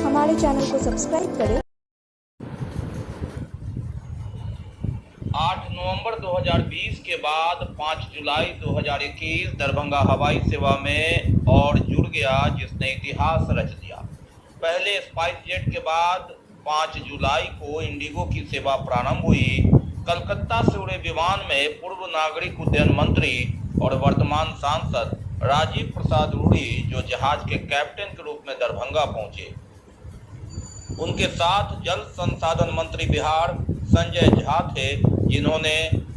हमारे चैनल को सब्सक्राइब करें। 8 नवंबर 2020 के बाद 5 जुलाई 2021 दरभंगा हवाई सेवा में और जुड़ गया, जिसने इतिहास रच दिया। पहले स्पाइस जेट के बाद 5 जुलाई को इंडिगो की सेवा प्रारंभ हुई। कलकत्ता से उड़े विमान में पूर्व नागरिक उड्डयन मंत्री और वर्तमान सांसद राजीव प्रसाद रूढ़ी, जो जहाज के कैप्टन के रूप में दरभंगा पहुंचे। उनके साथ जल संसाधन मंत्री बिहार संजय झा थे, जिन्होंने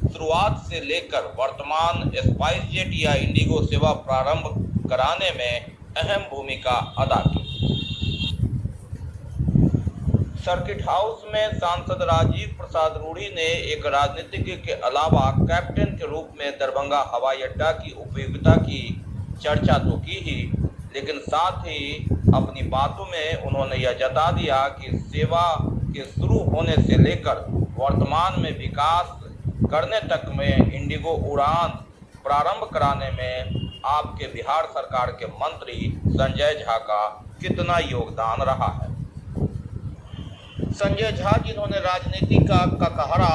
शुरुआत से लेकर वर्तमान स्पाइस जेट या इंडिगो सेवा प्रारंभ कराने में अहम भूमिका अदा की। सर्किट हाउस में सांसद राजीव प्रसाद रूढ़ी ने एक राजनीतिज्ञ के अलावा कैप्टन के रूप में दरभंगा हवाई अड्डा की उपयोगिता की चर्चा तो की ही, लेकिन साथ ही अपनी बातों में उन्होंने यह जता दिया कि सेवा के शुरू होने से लेकर वर्तमान में विकास करने तक में इंडिगो उड़ान प्रारंभ कराने में आपके बिहार सरकार के मंत्री संजय झा का कितना योगदान रहा है। संजय झा, जिन्होंने राजनीति का ककहरा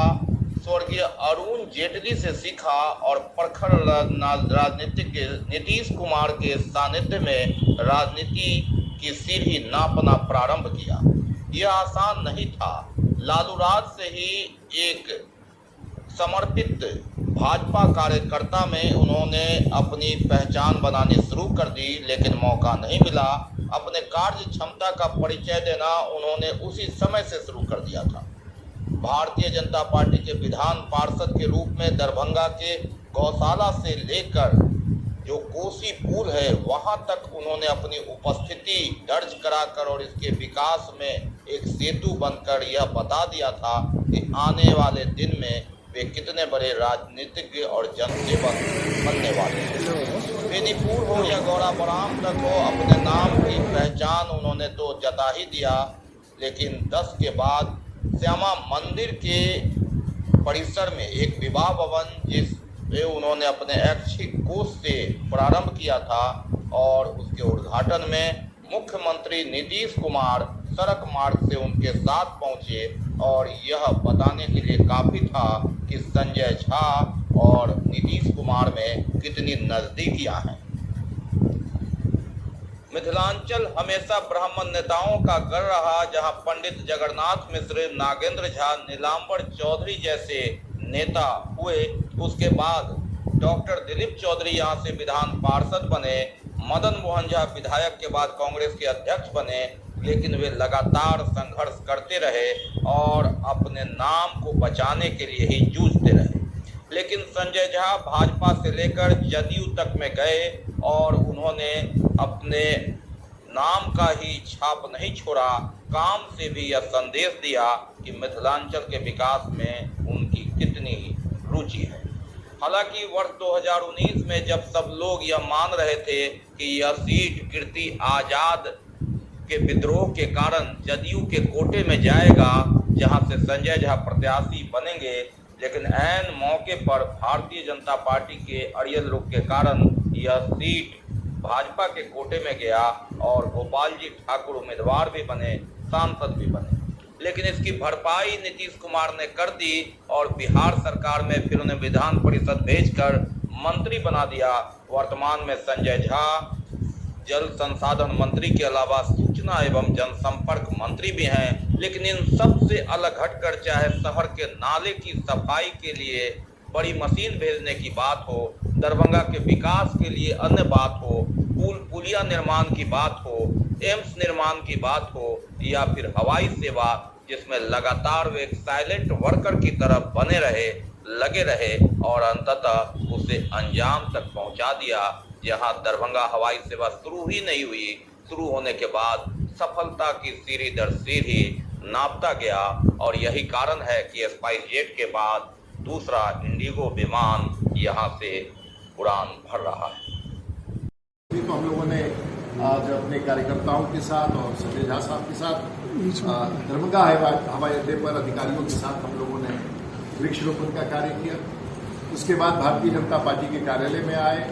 स्वर्गीय अरुण जेटली से सीखा और प्रखर राजनीतिज्ञ नीतीश कुमार के सानिध्य में राजनीति की सीढ़ी नापना प्रारंभ किया। यह आसान नहीं था। लालू राज से ही एक समर्पित भाजपा कार्यकर्ता में उन्होंने अपनी पहचान बनानी शुरू कर दी, लेकिन मौका नहीं मिला। अपने कार्य क्षमता का परिचय देना उन्होंने उसी समय से शुरू कर दिया था। भारतीय जनता पार्टी के विधान पार्षद के रूप में दरभंगा के गौशाला से लेकर जो कोसी पुल है वहां तक उन्होंने अपनी उपस्थिति दर्ज कराकर और इसके विकास में एक सेतु बनकर यह बता दिया था कि आने वाले दिन में वे कितने बड़े राजनीतिज्ञ और जनसेवक बनने वाले हैं। बेनीपुर हो या गौड़ा बराम तक हो, अपने नाम की पहचान उन्होंने तो जता ही दिया, लेकिन 10 के बाद श्यामा मंदिर के परिसर में एक विवाह भवन, जिसमें उन्होंने अपने ऐच्छिक कोष से प्रारंभ किया था, और उसके उद्घाटन में मुख्यमंत्री नीतीश कुमार सड़क मार्ग से उनके साथ पहुंचे। और यह बताने के लिए काफी था कि संजय झा और नीतीश कुमार में कितनी नजदीकियां हैं। मिथिलांचल हमेशा ब्राह्मण नेताओं का गढ़ रहा, जहां पंडित जगन्नाथ मिश्र, नागेंद्र झा, नीलांबर चौधरी जैसे नेता हुए। उसके बाद डॉक्टर दिलीप चौधरी यहाँ से विधान पार्षद बने। मदन मोहन झा विधायक के बाद कांग्रेस के अध्यक्ष बने, लेकिन वे लगातार संघर्ष करते रहे और अपने नाम को बचाने के लिए ही जूझते रहे। लेकिन संजय झा भाजपा से लेकर जदयू तक में गए और उन्होंने अपने नाम का ही छाप नहीं छोड़ा। काम से भी यह संदेश दिया कि मिथिलांचल के विकास में उनकी कितनी रुचि है। हालांकि वर्ष 2019 में जब सब लोग यह मान रहे थे कि यह सीट कीर्ति आजाद के विद्रोह के कारण जदयू के कोटे में जाएगा, जहां से संजय झा प्रत्याशी बनेंगे, लेकिन ऐन मौके पर भारतीय जनता पार्टी के अड़ियल रुख के कारण यह सीट भाजपा के कोटे में गया और गोपाल जी ठाकुर उम्मीदवार भी बने, सांसद भी बने। लेकिन इसकी भरपाई नीतीश कुमार ने कर दी और बिहार सरकार में फिर उन्हें विधान परिषद भेजकर मंत्री बना दिया। वर्तमान में संजय झा जल संसाधन मंत्री के अलावा सूचना एवं जनसंपर्क मंत्री भी हैं। लेकिन इन सब से अलग हटकर, चाहे शहर के नाले की सफाई के लिए बड़ी मशीन भेजने की बात हो, दरभंगा के विकास के लिए अन्य बात हो, पुलिया निर्माण की बात हो, एम्स निर्माण की बात हो, या फिर हवाई सेवा, जिसमें लगातार वे एक साइलेंट वर्कर की तरह बने रहे, लगे रहे और अंततः उसे अंजाम तक पहुंचा दिया। जहां दरभंगा हवाई सेवा शुरू ही नहीं हुई, शुरू होने के बाद सफलता की सीढ़ी दर सीढ़ी नापता गया, और यही कारण है कि स्पाइस जेट के बाद दूसरा इंडिगो विमान यहां से उड़ान भर रहा है। तो हम लोगों ने आज अपने कार्यकर्ताओं के साथ और संजय झा साहब के साथ दरभंगा हवाई अड्डे पर अधिकारियों के साथ हम लोगों ने वृक्षरोपण का कार्य किया। उसके बाद भारतीय जनता पार्टी के कार्यालय में आए।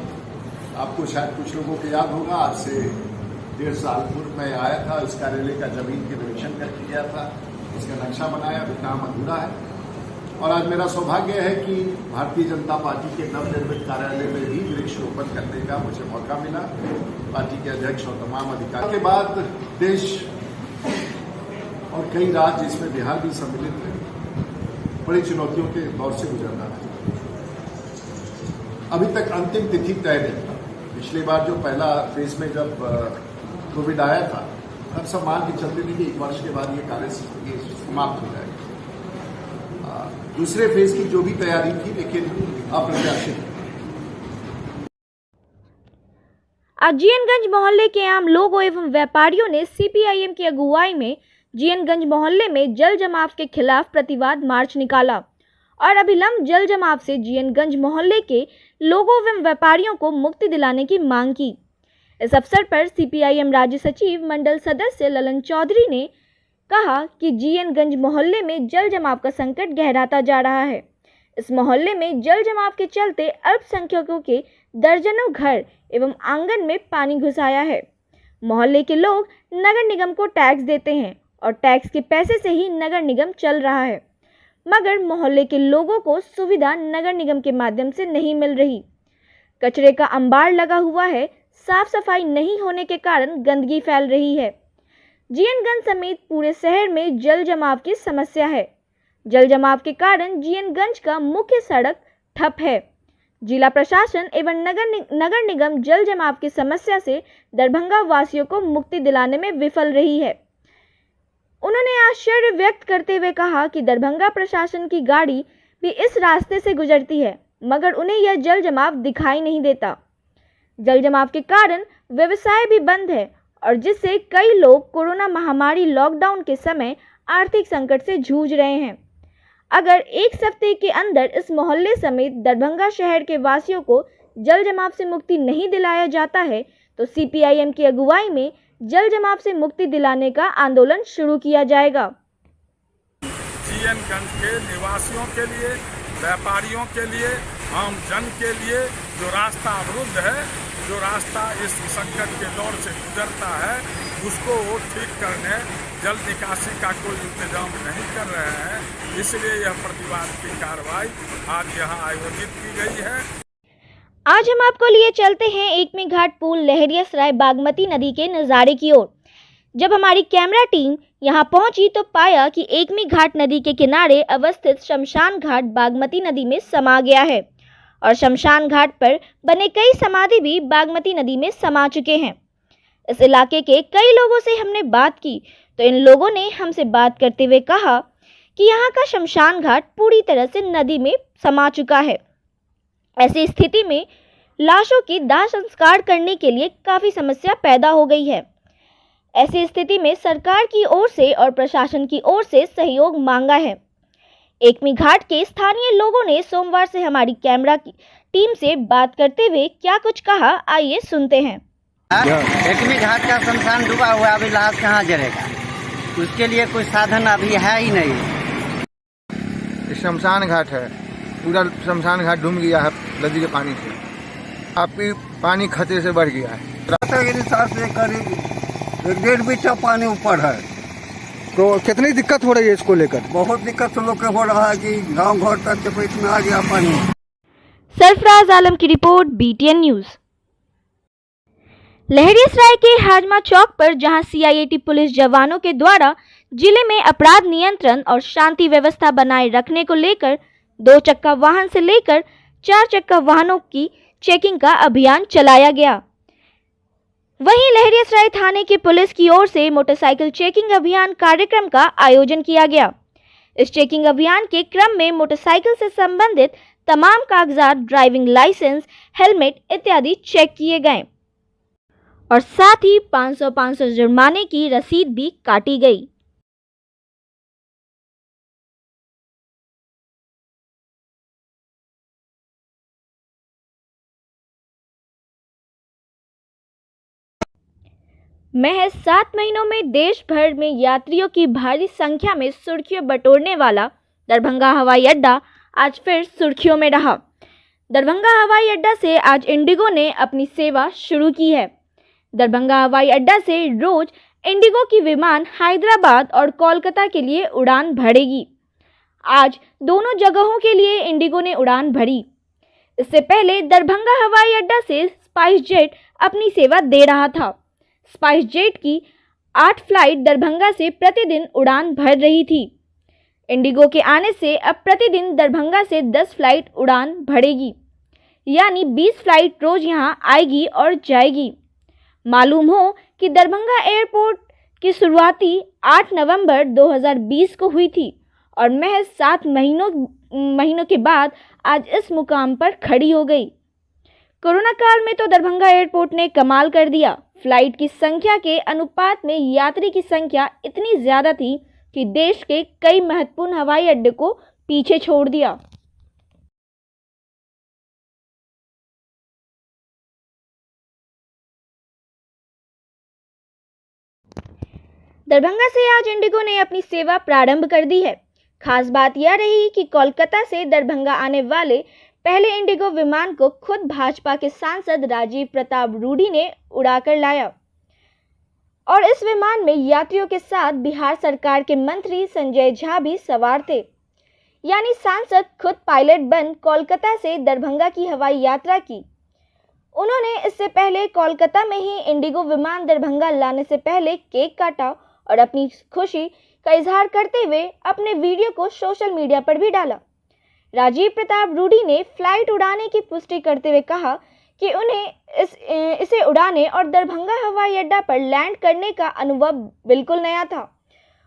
आपको शायद कुछ लोगों को याद होगा, आज से 1.5 साल पूर्व मैं आया था। इस कार्यालय का जमीन के निरीक्षण करके गया था, इसका नक्शा बनाया, अभी काम अधूरा है। और आज मेरा सौभाग्य है कि भारतीय जनता पार्टी के नवनिर्मित कार्यालय में भी वृक्षारोपण करने का मुझे मौका मिला। पार्टी के अध्यक्ष और तमाम अधिकारियों के बाद देश और कई राज्य, इसमें बिहार भी सम्मिलित है, बड़ी चुनौतियों के दौर से गुजरना है। अभी तक अंतिम तिथि तय नहीं। पिछली बार जो पहला फेज में जब कोविड आया था, तब सब मान के चलते थे कि 1 वर्ष के बाद ये कार्य समाप्त हो जाएगा। दूसरे फेज की जो भी तैयारी थी, लेकिन अप्रत्याशित। आज जीएनगंज मोहल्ले के आम लोगों एवं व्यापारियों ने सीपीआईएम की अगुवाई में जीएनगंज मोहल्ले में जल जमाव के खिलाफ प्रतिवाद मार्च निकाला और अभिलंब जल जमाव से जीएनगंज मोहल्ले के लोगों एवं व्यापारियों को मुक्ति दिलाने की मांग की। इस अवसर पर सीपीआईएम राज्य सचिव मंडल सदस्य ललन चौधरी ने कहा कि जीएनगंज मोहल्ले में जल जमाव का संकट गहराता जा रहा है। इस मोहल्ले में जल जमाव के चलते अल्पसंख्यकों के दर्जनों घर एवं आंगन में पानी घुस आया है। मोहल्ले के लोग नगर निगम को टैक्स देते हैं और टैक्स के पैसे से ही नगर निगम चल रहा है, मगर मोहल्ले के लोगों को सुविधा नगर निगम के माध्यम से नहीं मिल रही। कचरे का अंबार लगा हुआ है, साफ सफाई नहीं होने के कारण गंदगी फैल रही है। जीएनगंज समेत पूरे शहर में जल जमाव की समस्या है। जल जमाव के कारण जीएनगंज का मुख्य सड़क ठप है। जिला प्रशासन एवं नगर निगम जल जमाव की समस्या से दरभंगा वासियों को मुक्ति दिलाने में विफल रही है। उन्होंने आश्चर्य व्यक्त करते हुए कहा कि दरभंगा प्रशासन की गाड़ी भी इस रास्ते से गुजरती है, मगर उन्हें यह जल जमाव दिखाई नहीं देता। जल जमाव के कारण व्यवसाय भी बंद है और जिससे कई लोग कोरोना महामारी लॉकडाउन के समय आर्थिक संकट से जूझ रहे हैं। अगर एक हफ्ते के अंदर इस मोहल्ले समेत दरभंगा शहर के वासियों को जल जमाव से मुक्ति नहीं दिलाया जाता है तो सीपीआईएम की अगुवाई में जल जमाव से मुक्ति दिलाने का आंदोलन शुरू किया जाएगा। जीएनगंज के निवासियों के लिए, व्यापारियों के लिए, आम जन के लिए जो रास्ता अवरुद्ध है, जो रास्ता इस संकट के दौर से गुजरता है, उसको वो ठीक करने जल निकासी का कोई इंतजाम नहीं कर रहे हैं। इसलिए यह प्रतिवाद की कार्रवाई आज यहाँ आयोजित की गई है। आज हम आपको लिए चलते हैं एकमी घाट पुल लहरियासराय बागमती नदी के नज़ारे की ओर। जब हमारी कैमरा टीम यहां पहुंची तो पाया कि एकमी घाट नदी के किनारे अवस्थित शमशान घाट बागमती नदी में समा गया है और शमशान घाट पर बने कई समाधि भी बागमती नदी में समा चुके हैं। इस इलाके के कई लोगों से हमने बात की तो इन लोगों ने हमसे बात करते हुए कहा कि यहाँ का शमशान घाट पूरी तरह से नदी में समा चुका है। ऐसी स्थिति में लाशों की दाह संस्कार करने के लिए काफ़ी समस्या पैदा हो गई है। ऐसी स्थिति में सरकार की ओर से और प्रशासन की ओर से सहयोग मांगा है। एकमी घाट के स्थानीय लोगों ने सोमवार से हमारी कैमरा की टीम से बात करते हुए क्या कुछ कहा, आइए सुनते हैं। एकमी घाट का शमशान डूबा हुआ, अभी लाश कहाँ जरेगा? उसके लिए कोई साधन अभी है ही नहीं। शमशान घाट है, पूरा शमशान घाट डूब गया है नदी के पानी से। आपकी पानी खतरे से बढ़ गया है। करीब 1.5 मीटर पानी ऊपर है। तो कितनी दिक्कत हो रही है इसको लेकर? बहुत दिक्कत लोग के हो रहा है कि गांव घर तक चपेट में आ गया पानी। सरफराज आलम की रिपोर्ट, BTN न्यूज। लहरियासराय के हाजमा चौक पर जहां CIAT पुलिस जवानों के द्वारा जिले में अपराध नियंत्रण और शांति व्यवस्था बनाए रखने को लेकर 2 चक्का वाहन से लेकर 4 चक्का वाहनों की चेकिंग का अभियान चलाया गया। वहीं लहरियासराय थाने की पुलिस की ओर से मोटरसाइकिल चेकिंग अभियान कार्यक्रम का आयोजन किया गया। इस चेकिंग अभियान के क्रम में मोटरसाइकिल से संबंधित तमाम कागजात, ड्राइविंग लाइसेंस, हेलमेट इत्यादि चेक किए गए और साथ ही 500 जुर्माने की रसीद भी काटी गई। महज 7 महीनों में देश भर में यात्रियों की भारी संख्या में सुर्खियां बटोरने वाला दरभंगा हवाई अड्डा आज फिर सुर्खियों में रहा। दरभंगा हवाई अड्डा से आज इंडिगो ने अपनी सेवा शुरू की है। दरभंगा हवाई अड्डा से रोज इंडिगो की विमान हैदराबाद और कोलकाता के लिए उड़ान भरेगी। आज दोनों जगहों के लिए इंडिगो ने उड़ान भरी। इससे पहले दरभंगा हवाई अड्डा से स्पाइस जेट अपनी सेवा दे रहा था। स्पाइस जेट की 8 फ्लाइट दरभंगा से प्रतिदिन उड़ान भर रही थी। इंडिगो के आने से अब प्रतिदिन दरभंगा से 10 फ्लाइट उड़ान भरेगी, यानी 20 फ्लाइट रोज यहां आएगी और जाएगी। मालूम हो कि दरभंगा एयरपोर्ट की शुरुआती 8 नवंबर 2020 को हुई थी और महज 7 महीनों के बाद आज इस मुकाम पर खड़ी हो गई। कोरोना काल में तो दरभंगा एयरपोर्ट ने कमाल कर दिया। फ्लाइट की संख्या के अनुपात में यात्री की संख्या इतनी ज़्यादा थी कि देश के कई महत्वपूर्ण हवाई अड्डे को पीछे छोड़ दिया। दरभंगा से आज इंडिगो ने अपनी सेवा प्रारंभ कर दी है। खास बात यह रही कि कोलकाता से दरभंगा आने वाले पहले इंडिगो विमान को खुद भाजपा के सांसद राजीव प्रताप रूडी ने उड़ाकर लाया और इस विमान में यात्रियों के साथ बिहार सरकार के मंत्री संजय झा भी सवार थे। यानी सांसद खुद पायलट बन कोलकाता से दरभंगा की हवाई यात्रा की। उन्होंने इससे पहले कोलकाता में ही इंडिगो विमान दरभंगा लाने से पहले केक काटा और अपनी खुशी का इजहार करते हुए अपने वीडियो को सोशल मीडिया पर भी डाला। राजीव प्रताप रूडी ने फ्लाइट उड़ाने की पुष्टि करते हुए कहा कि उन्हें इसे उड़ाने और दरभंगा हवाई अड्डा पर लैंड करने का अनुभव बिल्कुल नया था।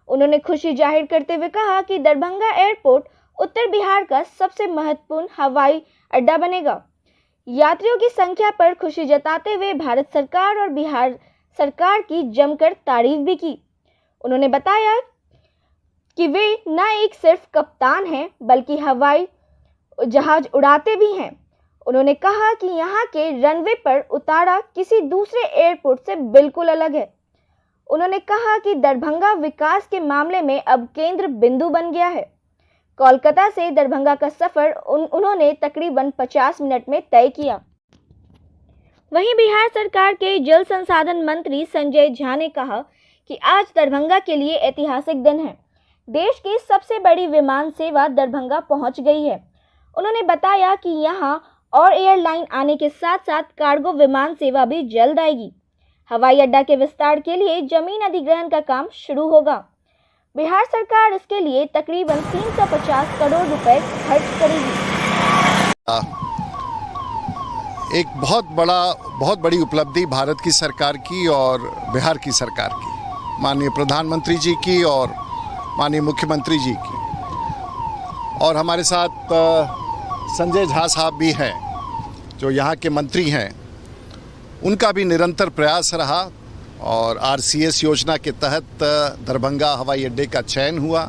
उन्होंने खुशी जाहिर करते हुए कहा कि दरभंगा एयरपोर्ट उत्तर बिहार का सबसे महत्वपूर्ण हवाई अड्डा बनेगा। यात्रियों की संख्या पर खुशी जताते हुए भारत सरकार और बिहार सरकार की जमकर तारीफ भी की। उन्होंने बताया कि वे न एक सिर्फ कप्तान हैं बल्कि हवाई जहाज उड़ाते भी हैं। उन्होंने कहा कि यहाँ के रनवे पर उतारा किसी दूसरे एयरपोर्ट से बिल्कुल अलग है। उन्होंने कहा कि दरभंगा विकास के मामले में अब केंद्र बिंदु बन गया है। कोलकाता से दरभंगा का सफ़र उन्होंने तकरीबन 50 मिनट में तय किया। वहीं बिहार सरकार के जल संसाधन मंत्री संजय झा ने कहा कि आज दरभंगा के लिए ऐतिहासिक दिन है। देश की सबसे बड़ी विमान सेवा दरभंगा पहुंच गई है। उन्होंने बताया कि यहां और एयरलाइन आने के साथ साथ कार्गो विमान सेवा भी जल्द आएगी। हवाई अड्डा के विस्तार के लिए जमीन अधिग्रहण का काम शुरू होगा। बिहार सरकार इसके लिए तकरीबन 350 करोड़ रुपए खर्च करेगी। एक बहुत बड़ी उपलब्धि भारत की सरकार की और बिहार की सरकार की, माननीय प्रधानमंत्री जी की और माननीय मुख्यमंत्री जी की, और हमारे साथ संजय झा साहब भी हैं जो यहाँ के मंत्री हैं। उनका भी निरंतर प्रयास रहा और RCS योजना के तहत दरभंगा हवाई अड्डे का चयन हुआ।